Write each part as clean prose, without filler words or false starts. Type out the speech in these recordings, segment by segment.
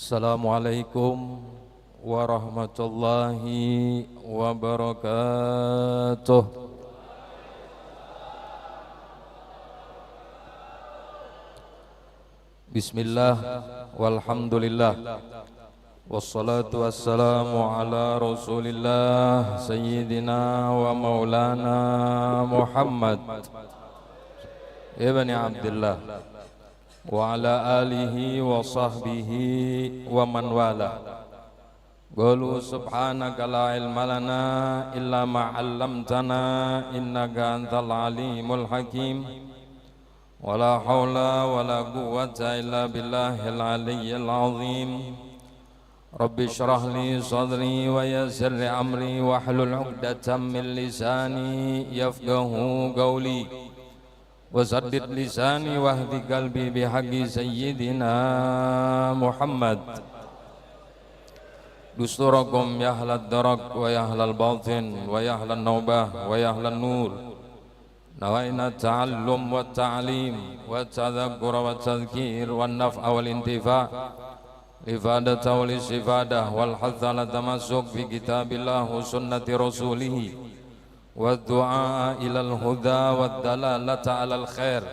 Assalamualaikum warahmatullahi wabarakatuh. Bismillah walhamdulillah wassalatu wassalamu ala rasulillah sayyidina wa maulana Muhammad ibni Abdullah wa ala alihi wa sahbihi wa man wala. Qulu subhanaka la ilma lana illa ma 'allamtana innaka antal alimul hakim. Wa la haula wa la quwwata illa billahil aliyyil azim. Rabbi shrah li sadri wa yassir li amri wahlul 'uqdatam min lisani yafqahu qawli. Wasaddid lisani wahdi qalbi bihaqqi sayyidina Muhammad. Dusturakum ya ahlad darak wa ya ahlal batin wa ya ahlan naubah wa ya ahlan nur. Nawaina ta'allum wa ta'lim wa tadhakkur wa tadhkir wa naf'a wal intifa' ifadata wal istifadah wal hatha ala tamassuk fi kitabillah wa sunnati rasulih والدعاء إلى الهدى والدلالة على الخير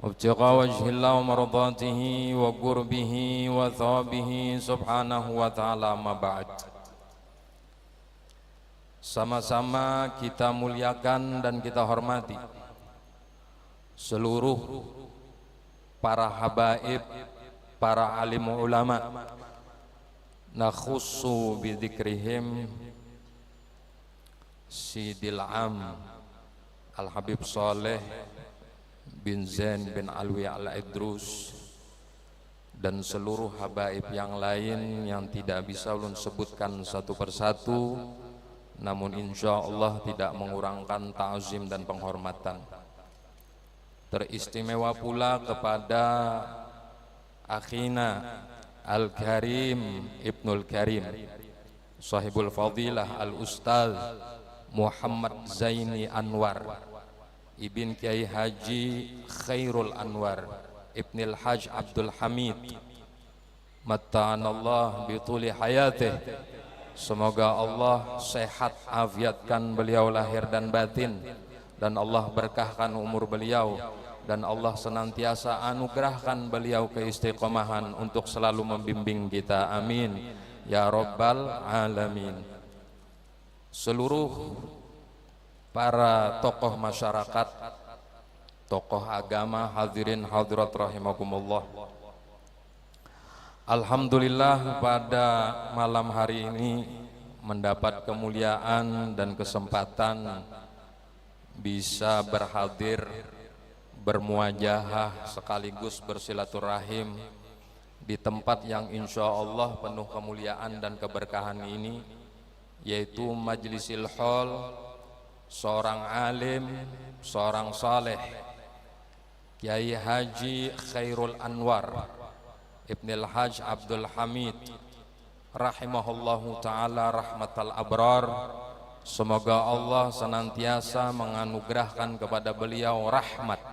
وابتغاء وجه الله ومرضاته وقربه وثوابه سبحانه وتعالى. ما بعد. Sama-sama kita muliakan dan kita hormati seluruh para habaib, para alim ulama, nakhussu bidzikrihim Sidil Am Al-Habib Saleh bin Zain bin Alwi Al-Idrus dan seluruh habaib yang lain yang tidak bisa ulun sebutkan satu persatu, namun insya Allah tidak mengurangkan ta'zim dan penghormatan. Teristimewa pula kepada akhina Al-Karim Ibnul Karim, sahibul fadilah Al-Ustaz Muhammad Zaini Anwar Ibn Kiai Haji Khairul Anwar Ibnil Haj Abdul Hamid, matta'anallah bituli hayatih. Semoga Allah sehat afiatkan beliau lahir dan batin, dan Allah berkahkan umur beliau, dan Allah senantiasa anugerahkan beliau keistiqomahan untuk selalu membimbing kita. Amin ya rabbal alamin. Seluruh para tokoh masyarakat, tokoh agama, hadirin hadirat rahimakumullah. Alhamdulillah pada malam hari ini mendapat kemuliaan dan kesempatan bisa berhadir, bermuajahah sekaligus bersilaturahim di tempat yang insya Allah penuh kemuliaan dan keberkahan ini, yaitu Majlisil Hall seorang alim, seorang saleh, Kiai Haji Khairul Anwar Ibnil Haj Abdul Hamid rahimahullahu ta'ala rahmatal abrar. Semoga Allah senantiasa menganugerahkan kepada beliau rahmat,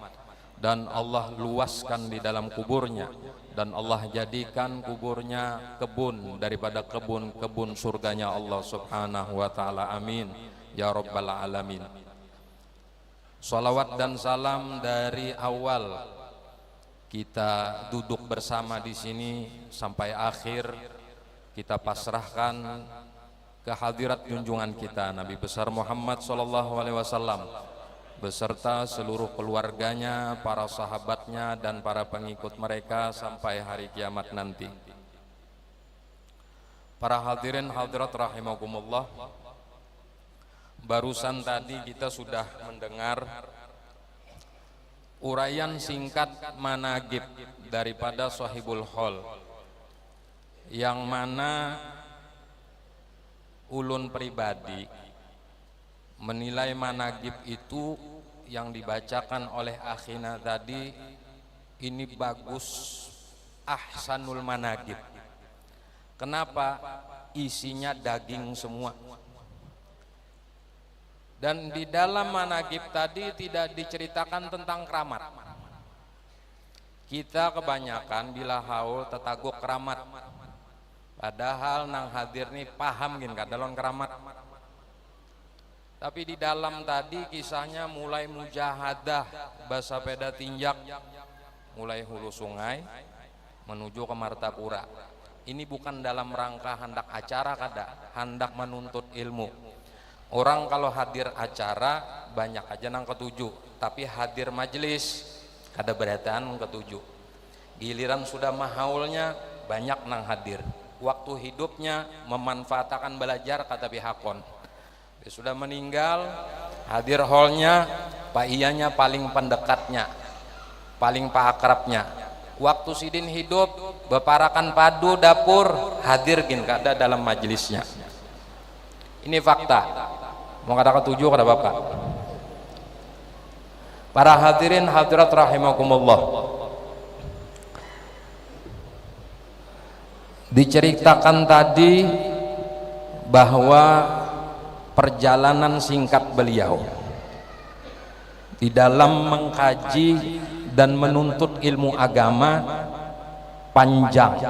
dan Allah luaskan di dalam kuburnya, dan Allah jadikan kuburnya kebun daripada kebun-kebun surganya Allah subhanahu wa ta'ala. Amin ya rabbal alamin. Salawat dan salam dari awal kita duduk bersama di sini sampai akhir kita pasrahkan ke hadirat junjungan kita Nabi besar Muhammad sallallahu alaihi wasallam beserta seluruh keluarganya, para sahabatnya, dan para pengikut mereka sampai hari kiamat nanti. Para hadirin hadirat rahimakumullah, barusan tadi kita sudah mendengar uraian singkat manaqib daripada Sahibul Hall, yang mana ulun pribadi menilai manaqib itu yang dibacakan oleh akhina tadi ini bagus, ahsanul manaqib. Kenapa? Isinya daging semua. Dan di dalam manaqib tadi tidak diceritakan tentang keramat. Kita kebanyakan bila haul tetaguk keramat. Padahal nang hadir nih paham gin kadalon keramat. Tapi di dalam tadi kisahnya mulai mujahadah, basa peda tinjak, mulai hulu sungai menuju ke Martapura. Ini bukan dalam rangka hendak acara kada, hendak menuntut ilmu. Orang kalau hadir acara banyak aja nang ketujuh, tapi hadir majelis kada berataan ketujuh. Giliran sudah mahaulnya banyak nang hadir. Waktu hidupnya memanfaatkan belajar kata pihakon. Dia sudah meninggal, hadir hallnya pak iyanya paling pendekatnya, paling pak akrabnya. Waktu sidin hidup beparakan padu dapur, hadir gin kada dalam majelisnya. Ini fakta. Mau kata ketujuh kada bapak. Para hadirin hadirat rahimakumullah. Diceritakan tadi bahwa perjalanan singkat beliau di dalam mengkaji dan menuntut ilmu agama panjang.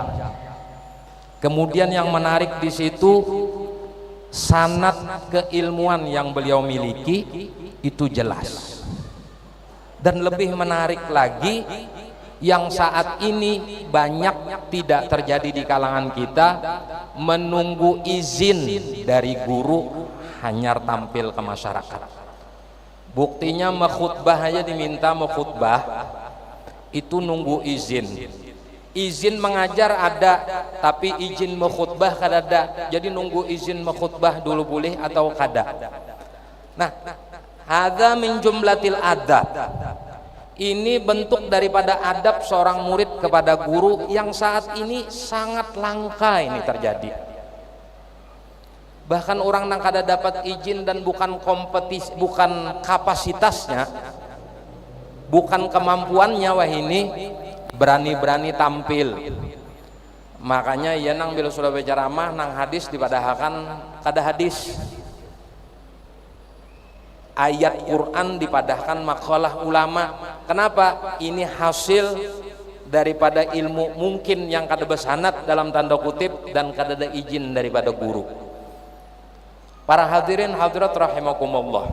Kemudian yang menarik di situ sanad keilmuan yang beliau miliki itu jelas. Dan lebih menarik lagi yang saat ini banyak tidak terjadi di kalangan kita, menunggu izin dari guru hanyar tampil ke masyarakat. Buktinya mekhutbah aja diminta mekhutbah itu nunggu izin. Izin mengajar ada, tapi izin mekhutbah kada ada. Jadi nunggu izin mekhutbah dulu boleh atau kada. Nah, hadza min jumlatil adab. Ini bentuk daripada adab seorang murid kepada guru yang saat ini sangat langka ini terjadi. Bahkan orang yang kada dapat izin dan bukan kompetisi, bukan kapasitasnya, bukan kemampuannya, wah ini berani-berani tampil. Makanya ia nang bila sudah berceramah nang hadis dipadahkan kada hadis. Ayat Quran dipadahkan makalah ulama. Kenapa? Ini hasil daripada ilmu mungkin yang kada bersanad dalam tanda kutip dan kada ada izin daripada guru. Para hadirin hadirat rahimakumullah.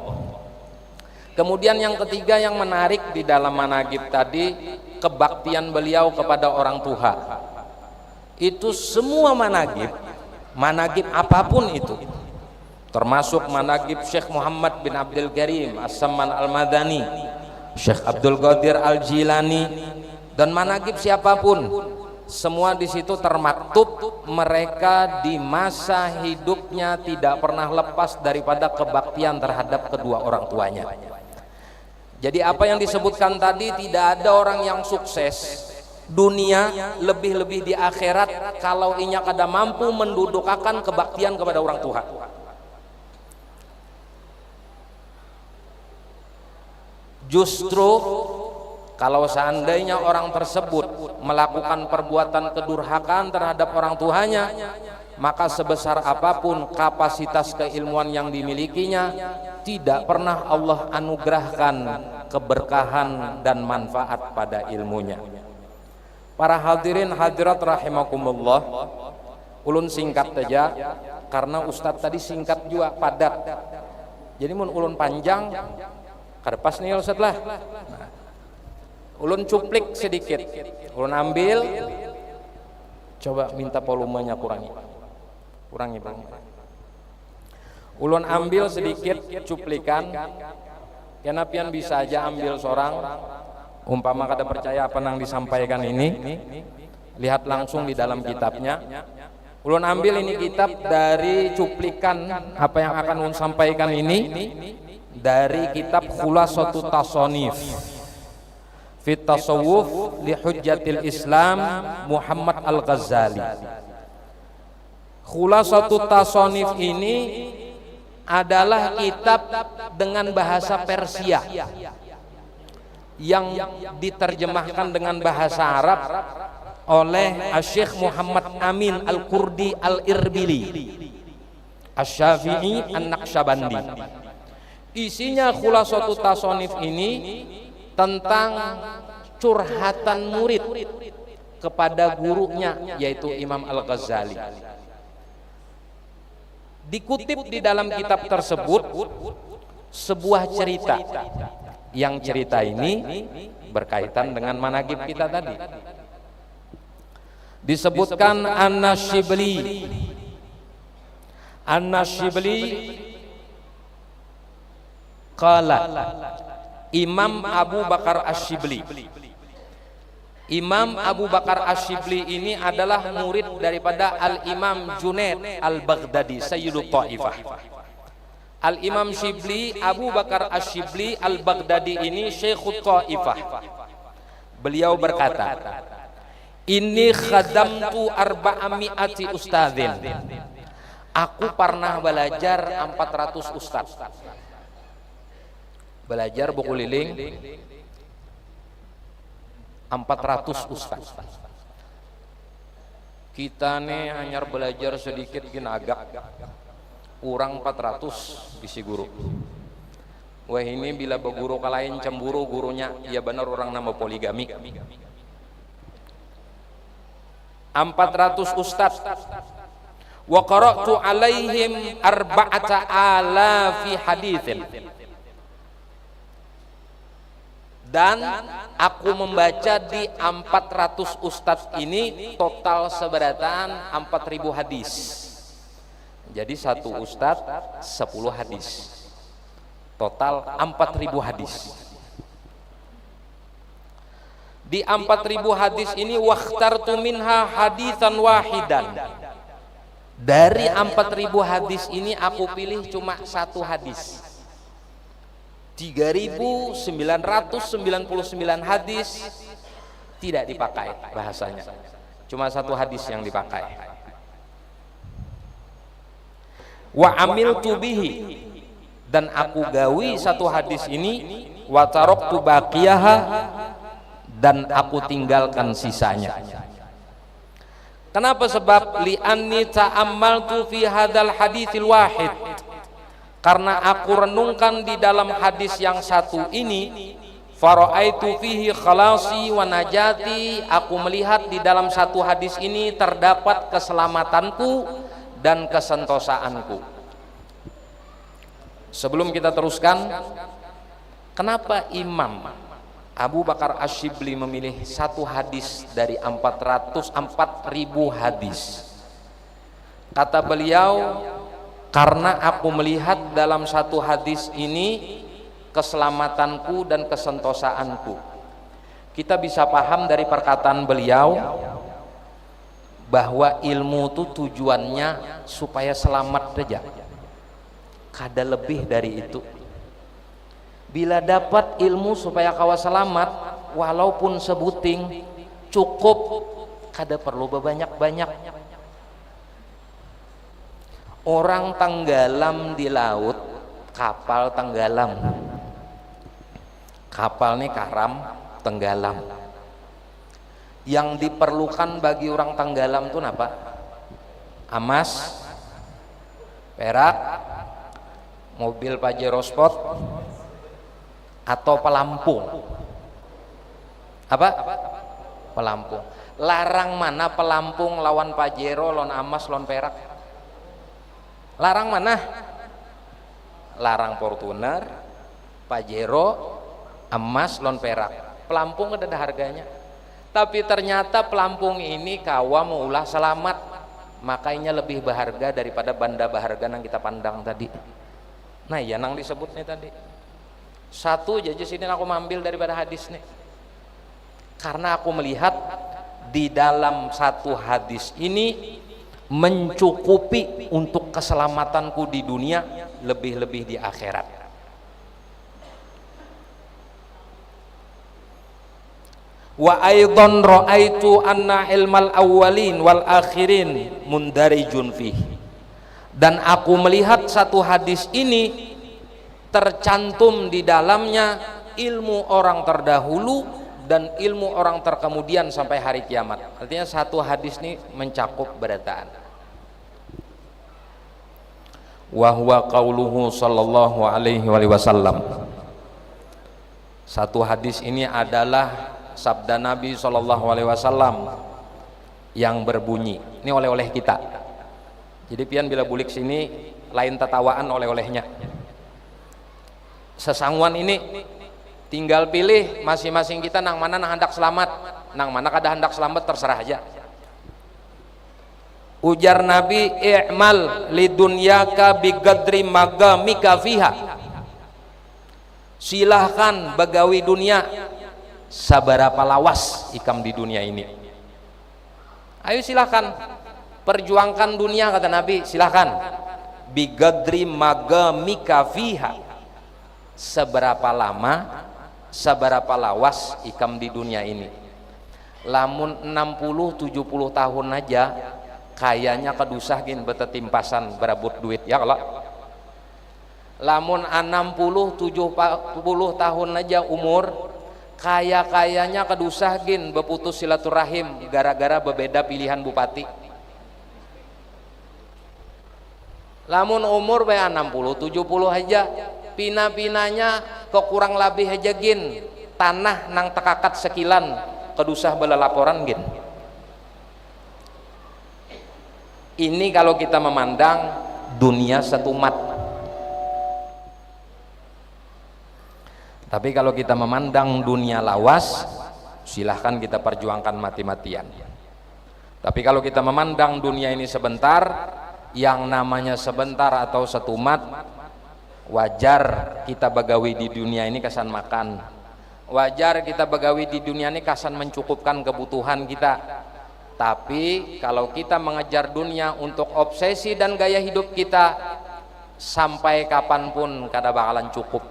Kemudian yang ketiga yang menarik di dalam managib tadi, kebaktian beliau kepada orang tua. Itu semua managib apapun itu, termasuk managib Syekh Muhammad bin Abdul Karim As-Samman Al-Madani, Syekh Abdul Qadir Al-Jilani, dan managib siapapun, semua di situ termaktub mereka di masa hidupnya tidak pernah lepas daripada kebaktian terhadap kedua orang tuanya. Jadi apa yang disebutkan tadi, tidak ada orang yang sukses dunia lebih-lebih di akhirat kalau inya kada mampu mendudukakan kebaktian kepada orang tua. Justru kalau seandainya orang tersebut melakukan perbuatan kedurhakaan terhadap orang tuanya, maka sebesar apapun kapasitas keilmuan yang dimilikinya, tidak pernah Allah anugerahkan keberkahan dan manfaat pada ilmunya. Para hadirin hadirat rahimakumullah, ulun singkat saja karena Ustadz tadi singkat juga padat. Jadi mun ulun panjang kada pas nih Ustadz lah. Ulun cuplik sedikit, ulun ambil, coba minta volumenya kurangi bang. Ulun ambil sedikit cuplikan, kenapian bisa aja ambil seorang, umpama kada percaya apa yang disampaikan ini, lihat langsung di dalam kitabnya. Ulun ambil ini kitab dari cuplikan apa yang akan ulun sampaikan ini dari kitab Khulasatul Tasawuf Fit Tasawuf li Hujjatil Islam Muhammad Al-Ghazali. Khulasatul Tasawuf ini adalah kitab dengan bahasa Persia yang diterjemahkan dengan bahasa Arab oleh Syekh Muhammad Amin Al-Kurdi Al-Irbili Asy-Syafi'i An-Naqsyabandi. Isinya Khulasatul Tasawuf ini tentang curhatan murid kepada gurunya yaitu Imam Al-Ghazali. Dikutip di dalam kitab tersebut sebuah cerita, yang cerita ini berkaitan dengan manaqib kita tadi. Disebutkan An-Nasyibli qala, Imam Abu Bakar Asy-Syibli. Imam Abu Bakar Asy-Syibli ini adalah murid daripada Al-Imam Junaid Al-Baghdadi, Sayyidut Taifah. Al-Imam Syibli, Abu Bakar Asy-Syibli Al-Baghdadi ini Syekhut Taifah. Beliau berkata, "Inni khadamtu arba'ami'ati ustadzin." Aku pernah belajar 400 ustadz. Belajar buku liling 400 ustaz. Kita nih hanya belajar sedikit gini agak kurang 400 isi guru. Wah ini bila beguru kalain cemburu gurunya, ya benar orang nama poligami. 400 ustaz. Wa qara'tu alaihim arba'ata alafi haditsin. Dan aku membaca di 400 ustadz ini total seberatan 4.000 hadis. Jadi satu ustadz 10 hadis, total 4.000 hadis. Di 4.000 hadis ini wakhtartu minha hadisan wahidan. Dari 4.000 hadis ini aku pilih cuma satu hadis. 3.999 hadis tidak dipakai bahasanya, cuma satu hadis yang dipakai. Wa amiltu bihi, dan aku gawi satu hadis ini. Wa taraktu baqiyaha, dan aku tinggalkan sisanya. Kenapa? Sebab li'anni ta'ammaltu fi hadzal haditsil wahid, karena aku renungkan di dalam hadis yang satu ini. Fara'aitu fihi khalasi wa najati, aku melihat di dalam satu hadis ini terdapat keselamatanku dan kesentosaanku. Sebelum kita teruskan, kenapa Imam Abu Bakar Asy-Syibli memilih satu hadis dari 4.000 hadis? Kata beliau, karena aku melihat dalam satu hadis ini keselamatanku dan kesentosaanku. Kita bisa paham dari perkataan beliau bahwa ilmu itu tujuannya supaya selamat saja, kada lebih dari itu. Bila dapat ilmu supaya kawa selamat, walaupun sebuting cukup, kada perlu banyak-banyak. Orang tenggelam di laut, kapal tenggelam. Kapal ini karam, tenggelam. Yang diperlukan bagi orang tenggelam itu apa? Emas, perak, mobil Pajero Sport, atau pelampung. Apa? Pelampung. Larang mana pelampung lawan Pajero, lawan emas, lawan perak? Larang mana? Larang Fortuner, Pajero, emas, lawan perak. Pelampung ada harganya. Tapi ternyata pelampung ini kawa maulah selamat, makanya lebih berharga daripada benda berharga yang kita pandang tadi. Nah ya nang disebutnya tadi. Satu jadi sini aku ambil daripada hadis nih. Karena aku melihat di dalam satu hadis ini mencukupi untuk keselamatanku di dunia, lebih-lebih di akhirat. Wa aidan ra'aitu anna ilmal awwalin wal akhirin mundarijun fihi, dan aku melihat satu hadis ini tercantum di dalamnya ilmu orang terdahulu dan ilmu orang terkemudian sampai hari kiamat. Artinya satu hadis ini mencakup berataan. Wa huwa qauluhu sallallahu alaihi wasallam. Satu hadis ini adalah sabda Nabi SAW yang berbunyi, ini oleh-oleh kita. Jadi pian bila bulik sini lain tertawaan oleh-olehnya. Sesangguan ini tinggal pilih masing-masing kita nang mana nang hendak selamat, nang mana kada hendak selamat terserah aja. Ujar Nabi, i'mal lidunyaka bigadri magamika fiha. Silahkan bagawi dunia sabarapa lawas ikam di dunia ini. Ayo silahkan perjuangkan dunia, kata Nabi, silahkan. Bigadri magamika fiha. Seberapa lama, seberapa lawas ikam di dunia ini. Lamun 60-70 tahun aja kayaknya kedusah gin betetimpasan berabut duit ya kalau. Lamun 60-70 tahun aja umur kayaknya kedusah gin beputus silaturahim gara-gara berbeda pilihan bupati. Lamun umur be 60-70 aja pina-pinanya kekurang lebih aja gin tanah nang tekakat sekilan kedusah bala laporan gin. Ini kalau kita memandang dunia satu mat. Tapi kalau kita memandang dunia lawas, silahkan kita perjuangkan mati-matian. Tapi kalau kita memandang dunia ini sebentar, yang namanya sebentar atau satu mat, wajar kita bagawi di dunia ini kesan makan. Wajar kita bagawi di dunia ini kesan mencukupkan kebutuhan kita. Tapi kalau kita mengejar dunia untuk obsesi dan gaya hidup kita, sampai kapanpun kada bakalan cukup.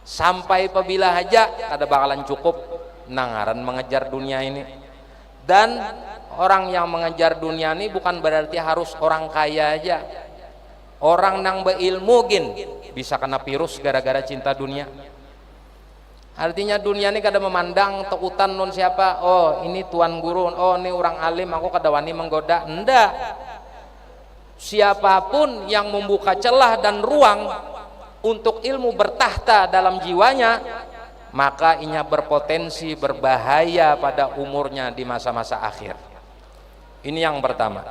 Sampai pebila aja kada bakalan cukup nangaran mengejar dunia ini. Dan orang yang mengejar dunia ini bukan berarti harus orang kaya aja. Orang nang beilmu gin bisa kena virus gara-gara cinta dunia. Artinya dunia ini kada memandang tekutan non siapa, oh ini tuan guru, oh ini orang alim, aku kada wani menggoda. Enggak. Siapapun yang membuka celah dan ruang untuk ilmu bertahta dalam jiwanya, maka inya berpotensi berbahaya pada umurnya di masa-masa akhir. Ini yang pertama.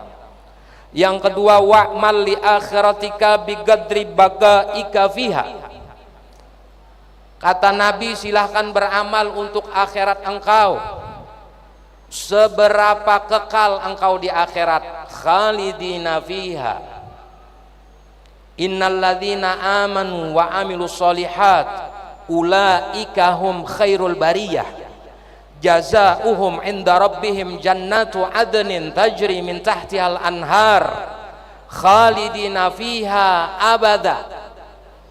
Yang kedua, wa'mal li akhiratika bigadri bagaika fiha. Kata Nabi, silahkan beramal untuk akhirat engkau. Seberapa kekal engkau di akhirat, khalidina fiha. Innalladzina amanu wa amilus solihat ulaika hum khairul bariyah. Jazaohum inda rabbihim jannatu adnin tajri min tahtihal anhar khalidina fiha abada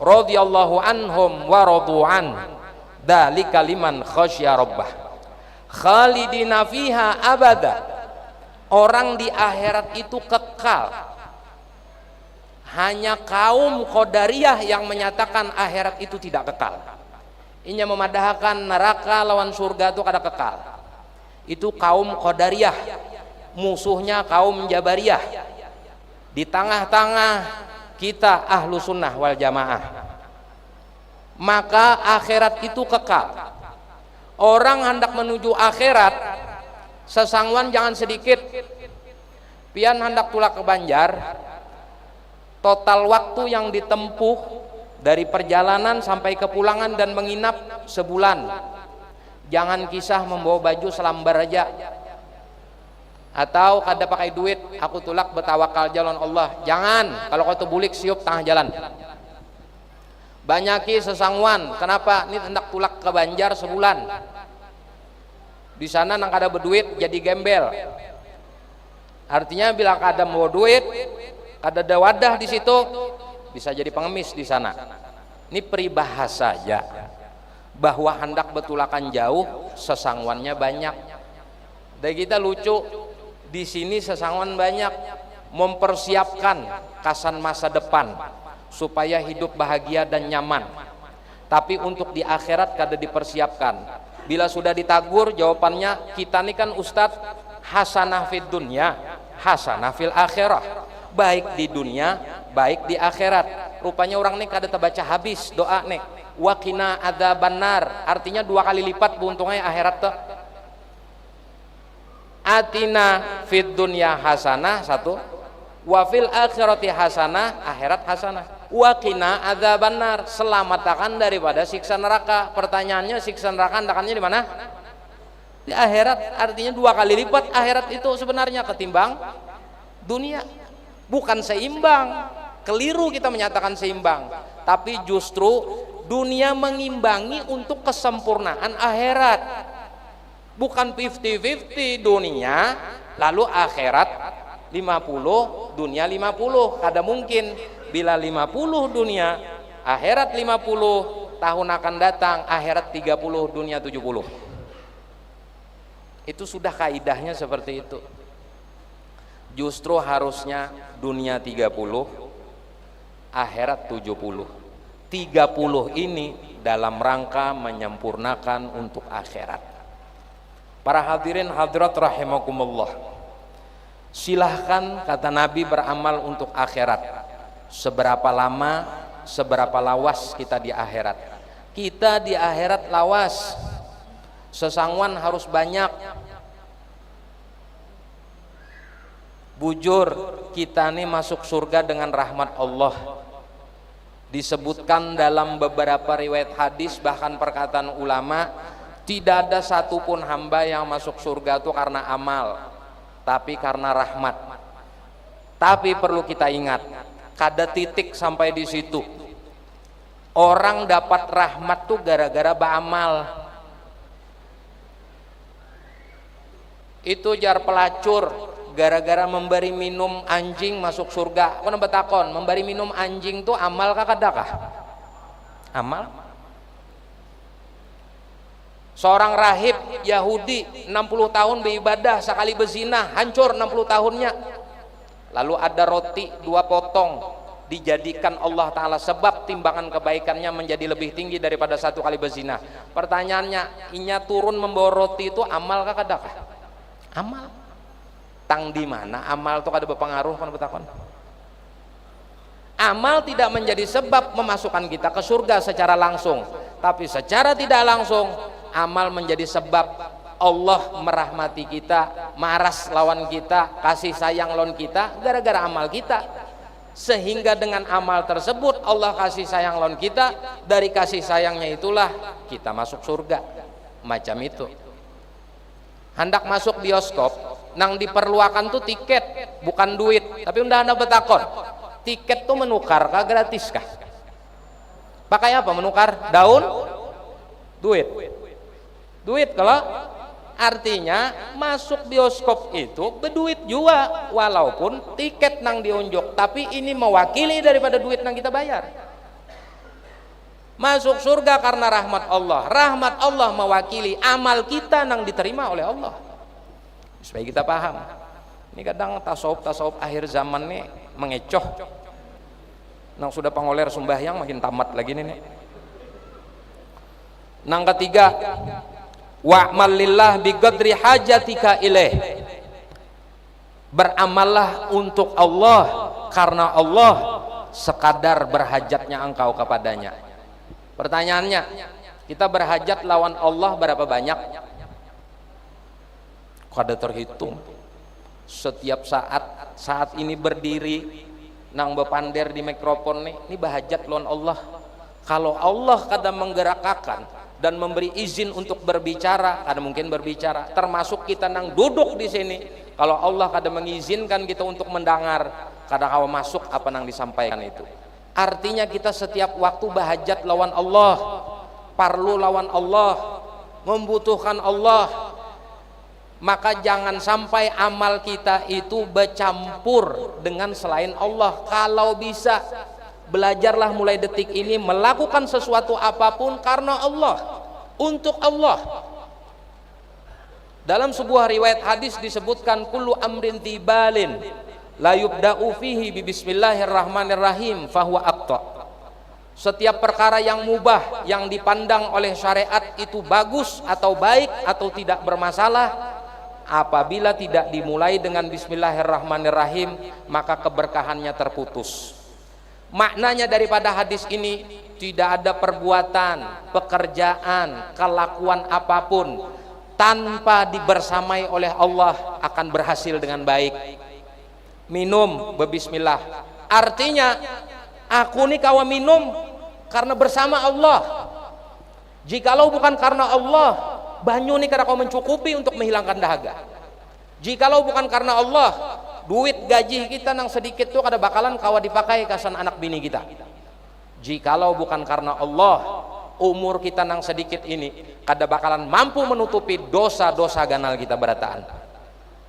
radhiyallahu anhum wa radu'an dzalika liman khasya rabbah. Khalidina fiha abada, orang di akhirat itu kekal. Hanya kaum Qadariyah yang menyatakan akhirat itu tidak kekal. Inya memadahkan neraka lawan surga itu kada kekal. Itu kaum Qadariyah, musuhnya kaum Jabariyah. Di tengah-tengah kita ahlu sunnah wal jamaah, maka akhirat itu kekal. Orang hendak menuju akhirat, sesangguan jangan sedikit. Pian hendak tulak ke Banjar, total waktu yang ditempuh dari perjalanan sampai kepulangan dan menginap sebulan. Jangan kisah membawa baju selambar aja, atau kada pakai duit, aku tulak bertawakal jalan Allah. Jangan, kalau kau bulik siup tengah jalan. Banyaki sesangguan, kenapa? Ini hendak tulak ke Banjar sebulan. Di sana nang kada berduit jadi gembel. Artinya bila kada mau duit, kada ada wadah di situ, bisa jadi pengemis di sana. Ini peribahasa saja bahwa hendak betulakan jauh, sesangguannya banyak. Dan kita lucu, di sini sesangguan banyak mempersiapkan kasan masa depan supaya hidup bahagia dan nyaman. Tapi untuk di akhirat kada dipersiapkan. Bila sudah ditagur jawabannya, kita ini kan ustadz hasanah fid dunya, hasanah fil akhirah. Baik di dunia, baik di akhirat. Rupanya orang ini kada terbaca habis doa nih. wa qina adzabannar, artinya 2 kali lipat beruntungnya akhirat tuh. Atina fid dunya hasanah, 1, wa fil akhirati hasanah, akhirat hasanah, wa qina adzabannar, selamatkan daripada siksa neraka. Pertanyaannya, siksa neraka adakannya di mana? Di akhirat, artinya 2 kali lipat akhirat itu sebenarnya ketimbang dunia. Bukan seimbang, keliru kita menyatakan seimbang, tapi justru dunia mengimbangi untuk kesempurnaan akhirat. Bukan 50-50 dunia lalu akhirat 50, dunia 50. Kada mungkin. Bila 50 dunia, akhirat 50, tahun akan datang akhirat 30, dunia 70. Itu sudah kaidahnya seperti itu. Justru harusnya dunia 30, akhirat 70. 30 ini dalam rangka menyempurnakan untuk akhirat. Para hadirin hadirat rahimakumullah, silahkan kata Nabi beramal untuk akhirat. Seberapa lama, seberapa lawas kita di akhirat. Kita di akhirat lawas, sesangwan harus banyak. Bujur, kita nih masuk surga dengan rahmat Allah. Disebutkan dalam beberapa riwayat hadis, bahkan perkataan ulama, tidak ada satupun hamba yang masuk surga itu karena amal, tapi karena rahmat. Tapi perlu kita ingat, kada titik sampai di situ. Orang dapat rahmat tuh gara-gara beramal. Itu jar pelacur, gara-gara memberi minum anjing masuk surga. Kau betakon, memberi minum anjing tuh amal kah kadakah? Amal. Seorang rahib Yahudi 60 tahun beribadah, sekali berzina hancur 60 tahunnya. Lalu ada roti 2 potong, dijadikan Allah Ta'ala sebab timbangan kebaikannya menjadi lebih tinggi daripada 1 kali berzina. Pertanyaannya, inya turun membawa roti itu amal kah kadakah? Amal. Tang di mana amal itu kada berpengaruh kan betakon? Amal tidak menjadi sebab memasukkan kita ke surga secara langsung, tapi secara tidak langsung amal menjadi sebab Allah merahmati kita, maras lawan kita, kasih sayang lawan kita gara-gara amal kita. Sehingga dengan amal tersebut Allah kasih sayang lawan kita, dari kasih sayangnya itulah kita masuk surga. Macam itu. Hendak masuk bioskop, nang diperluakan tuh tiket, bukan duit. Tapi udah anda betakon, tiket tuh menukar kah gratis kah? Pakai apa menukar? Daun? Duit. Duit. Kalau artinya masuk bioskop itu berduit juga, walaupun tiket nang diunjuk, tapi ini mewakili daripada duit nang kita bayar. Masuk surga karena rahmat Allah. Rahmat Allah mewakili amal kita nang diterima oleh Allah. Supaya kita paham. Ini kadang tasawuf akhir zaman nih mengecoh. Nang sudah pangoler sembahyang makin tamat lagi nih. Nang ketiga, wa'mal lillah biqadri hajatika ilaih. Beramallah untuk Allah karena Allah sekadar berhajatnya engkau kepadanya. Pertanyaannya, kita berhajat lawan Allah berapa banyak? Kada terhitung. Setiap saat ini berdiri nang bepander di mikrofon nih, ini berhajat lawan Allah. Kalau Allah kada menggerakkan dan memberi izin untuk berbicara, kada mungkin berbicara. Termasuk kita nang duduk di sini, kalau Allah kada mengizinkan kita untuk mendengar, kada kawa masuk apa nang disampaikan itu. Artinya kita setiap waktu bahajat lawan Allah, parlu lawan Allah, membutuhkan Allah. Maka jangan sampai amal kita itu bercampur dengan selain Allah. Kalau bisa, belajarlah mulai detik ini melakukan sesuatu apapun karena Allah, untuk Allah. Dalam sebuah riwayat hadis disebutkan, kullu amrin tibalin la yubda'u fihi bi bismillahirrahmanirrahim fahuwa aqta. Setiap perkara yang mubah yang dipandang oleh syariat itu bagus atau baik atau tidak bermasalah, apabila tidak dimulai dengan bismillahirrahmanirrahim, maka keberkahannya terputus. Maknanya daripada hadis ini, tidak ada perbuatan, pekerjaan, kelakuan apapun tanpa dibersamai oleh Allah akan berhasil dengan baik. Minum berbismillah, artinya aku nih kawa minum karena bersama Allah. Jikalau bukan karena Allah, banyu nih kada kau mencukupi untuk menghilangkan dahaga. Jikalau bukan karena Allah, duit gaji kita nang sedikit tuh kada bakalan kawa dipakai kasan anak bini kita. Jikalau bukan karena Allah, umur kita nang sedikit ini kada bakalan mampu menutupi dosa-dosa ganal kita berataan.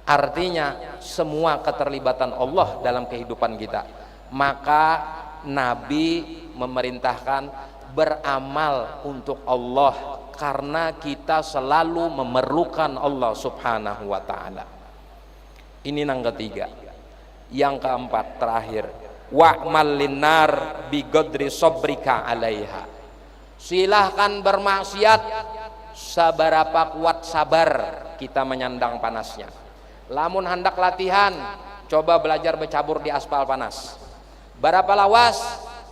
Artinya semua keterlibatan Allah dalam kehidupan kita. Maka Nabi memerintahkan beramal untuk Allah karena kita selalu memerlukan Allah subhanahu wa ta'ala. Ini yang ketiga. Yang keempat terakhir, wa'mal linnar biqadri sabrika 'alaiha. Silahkan bermaksiat seberapa kuat sabar kita menyandang panasnya. Lamun hendak latihan, coba belajar bercabur di aspal panas. Berapa lawas?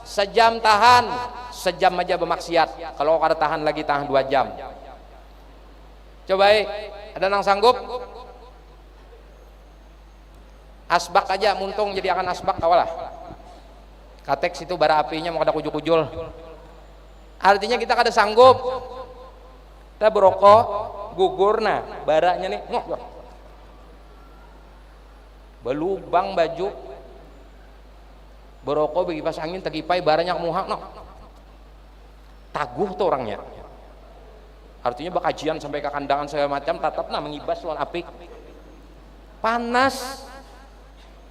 Sejam tahan, sejam aja bermaksiat. Kalau kada tahan lagi, tahan 2 jam. Coba ada nang sanggup? Asbak aja muntung jadi akan asbak kawalah. Katek situ bara apinya mau kada kujul-kujul. Artinya kita kada sanggup. Kita berokok, gugur nah, baranya nih. Belubang baju. Berokok bagi pas angin tegipai baranya muhak no. Taguh tuh orangnya. Artinya bakajian sampai ke kandangan segala macam tetap nah mengibas lawan api. Panas.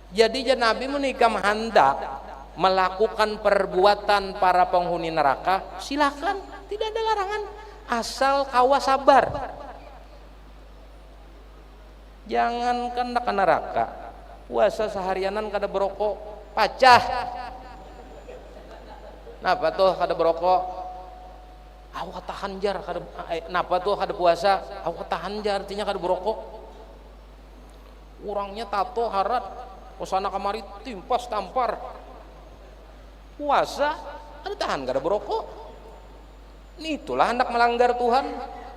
Jadi Nabi menikam hendak melakukan perbuatan para penghuni neraka, silakan, tidak ada larangan, asal kawa sabar. Jangan kena ke neraka, puasa seharianan kada berokok, pacah. Napa tuh kada berokok? Awak tahan jar kada. Napa tuh kada puasa? Awak tahan jar, artinya kada berokok. Orangnya tato harat. Kesana kamari timpas tampar, puasa ada tahan kada berokok. Ini itulah hendak melanggar Tuhan,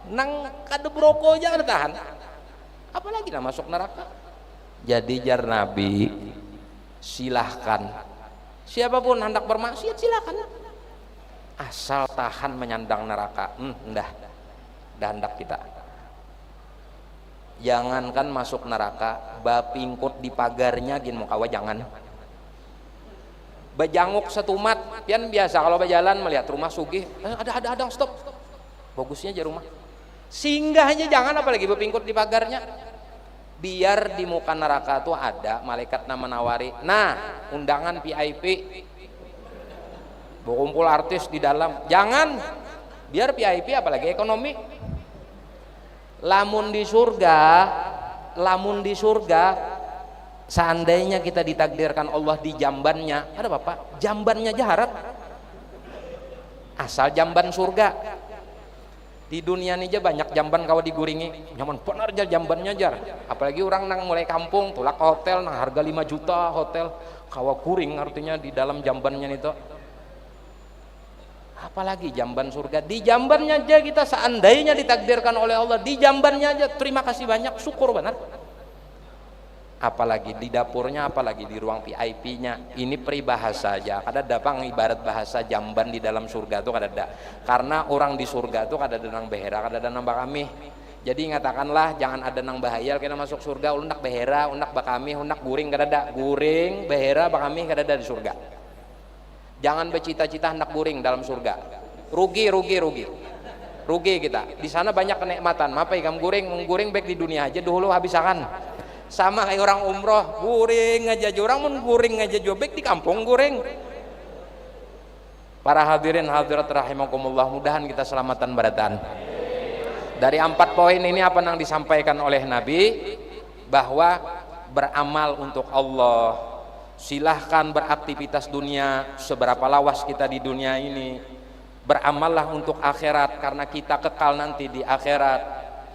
nang kada berokok aja kada tahan, apalagi nak masuk neraka. Jadi jar Nabi, silahkan siapapun hendak bermaksiat silahkan, asal tahan menyandang neraka. Dah hendak kita. Jangankan masuk neraka, bapingkut di pagarnya gin mau kawa jangan. Bajanguk setumat, pian biasa kalau berjalan melihat rumah sugih, ada stop. Bagusnya aja rumah. Singgahnya jangan, apalagi bapingkut di pagarnya. Biar di muka neraka tuh ada malaikat nama nawari. Nah, undangan VIP. Berkumpul artis di dalam. Jangan. Biar VIP apalagi ekonomi. Lamun di surga, seandainya kita ditakdirkan Allah di jambannya, ada apa? Jambannya aja harap, asal jamban surga. Di dunia ini aja banyak jamban kawa diguringi, nyaman benar aja jambannya jar. Apalagi orang nang mulai kampung, tulak hotel nang harga 5 juta hotel, kawa kuring artinya di dalam jambannya itu. Apalagi jamban surga, di jambannya aja kita seandainya ditakdirkan oleh Allah, di jambannya aja terima kasih banyak, syukur benar. Apalagi di dapurnya, apalagi di ruang VIP-nya. Ini peribahasa aja, kada ada pang ibarat bahasa jamban di dalam surga tuh kada ada. Karena orang di surga tuh kada ada nang behera, kada ada nang bakami. Jadi ngatakanlah jangan ada nang bahaya kena masuk surga, undak behera, undak bakami, undak guring kada ada. Guring, behera, bakami kada ada di surga. Jangan bercita-cita hendak guring dalam surga. Rugi kita. Di sana banyak kenikmatan. Apa ikam guring baik di dunia aja dulu habisakan. Sama kayak orang umroh, guring aja orang mun guring aja baik di kampung guring. Para hadirin hadirat rahimakumullah, mudahan kita selamatan barataan. Dari 4 poin ini apa yang disampaikan oleh Nabi, bahwa beramal untuk Allah. Silahkan beraktivitas dunia seberapa lawas kita di dunia ini. Beramallah untuk akhirat karena kita kekal nanti di akhirat.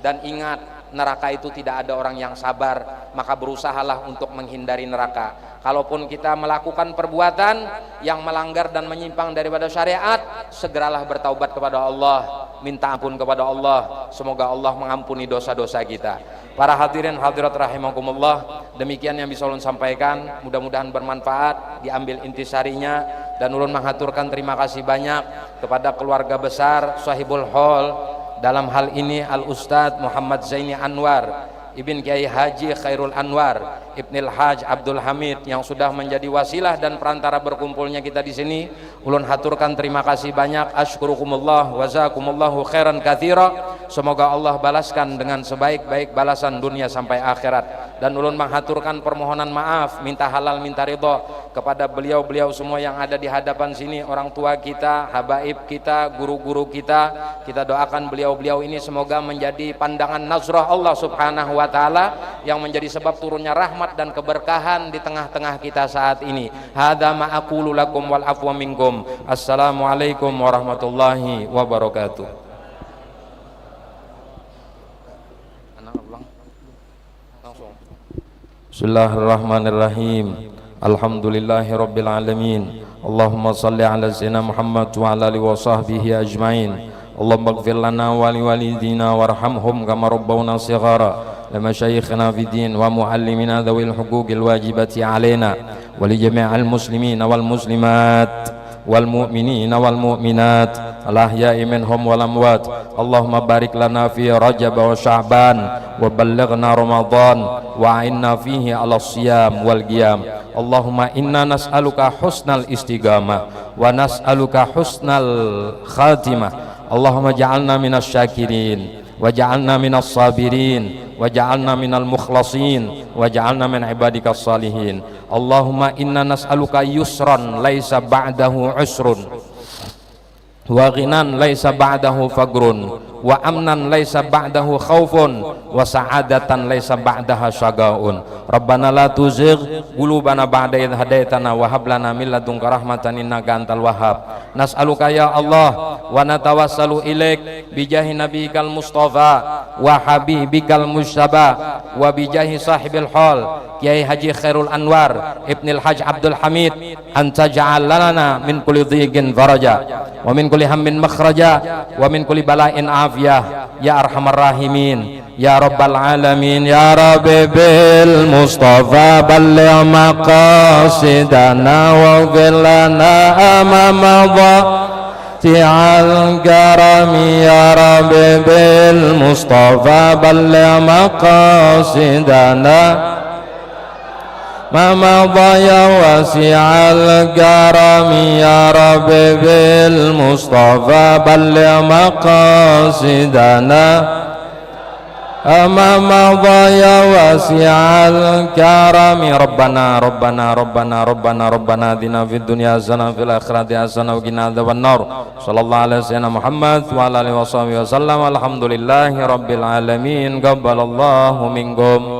Dan ingat, neraka itu tidak ada orang yang sabar, maka berusahalah untuk menghindari neraka. Kalaupun kita melakukan perbuatan yang melanggar dan menyimpang daripada syariat, segeralah bertaubat kepada Allah, minta ampun kepada Allah, semoga Allah mengampuni dosa-dosa kita. Para hadirin hadirat rahimakumullah, demikian yang bisa ulun sampaikan, mudah-mudahan bermanfaat, diambil intisarinya, dan ulun menghaturkan terima kasih banyak kepada keluarga besar Sahibul Hol, dalam hal ini Al Ustadz Muhammad Zaini Anwar Ibn Kiai Haji Khairul Anwar Ibnil Haj Abdul Hamid, yang sudah menjadi wasilah dan perantara berkumpulnya kita di sini. Ulun haturkan terima kasih banyak. Asykurukumullah wa jazakumullahu khairan katsira. Semoga Allah balaskan dengan sebaik-baik balasan dunia sampai akhirat. Dan ulun menghaturkan permohonan maaf, minta halal minta ridho kepada beliau-beliau semua yang ada di hadapan sini, orang tua kita, habaib kita, guru-guru kita. Kita doakan beliau-beliau ini semoga menjadi pandangan nazrah Allah Subhanahu wa taala yang menjadi sebab turunnya rahmat dan keberkahan di tengah-tengah kita saat ini. Hadza ma aqulu lakum wal afwa minkum. Assalamualaikum warahmatullahi wabarakatuh. Bismillahirrahmanirrahim. Alhamdulillahi rabbil alamin. Allahumma salli ala sayyidina Muhammad wa ala alihi wa sahbihi ajmain. Allahumma ighfir lana wa li walidina warhamhum kama rabbawna shighara. لمشايخنا في الدين ومعلمنا ذوي الحقوق الواجبة علينا ولجميع المسلمين والمسلمات والمؤمنين والمؤمنات الأحياء منهم والأموات. اللهم بارك لنا في رجب وشعبان وبلغنا رمضان وأعنا فيه على الصيام والقيام. اللهم إنا نسألك حسن الاستقامة ونسألك حسن الخاتمة. اللهم اجعلنا من الشاكرين وجعلنا من الصابرين وجعلنا من المخلصين وجعلنا من عبادك الصالحين. اللهم إنا نسألك يسرا ليس بعده عسر وغنى ليس بعده فقر وأمنا ليس بعده خوف وسعادة ليس بعدها شقاء. ربنا لا تزغ قلوبنا بعد إذ هديتنا وهب لنا من لدنك رحمة إنك أنت الوهاب. نسألك يا الله ونتوسل إليك بجاه نبيك المصطفى وحبيبك المجتبى وبجاه صاحب الحال Kiai Haji Khairul Anwar Ibnil Haj Abdul Hamid, an taj'al lana min kulli dhiqin faraja wa min kulli hammin makhraja wa min kulli bala'in afiyah ya arhamar rahimin ya rabbal alamin. Ya Rabbi bil Mustafa balligh maqasidana waghfir lana amama ti'al karami. Ya Rabbi bil Mustafa balligh maqasidana Mama Daya wasi'al karami. Ya Rabbi bil Mustafa balligh maqasidana Mama Daya wasi'al karami. Rabbana Rabbana Rabbana Rabbana Rabbana atina fid dunya hasanah fil akhirati hasanah wa qina adzabannar. Sallallahu alaihi wasallam Muhammad wa ala alihi washabihi wasallam. Alhamdulillahi rabbil alamin. Qabbalallahu minkum.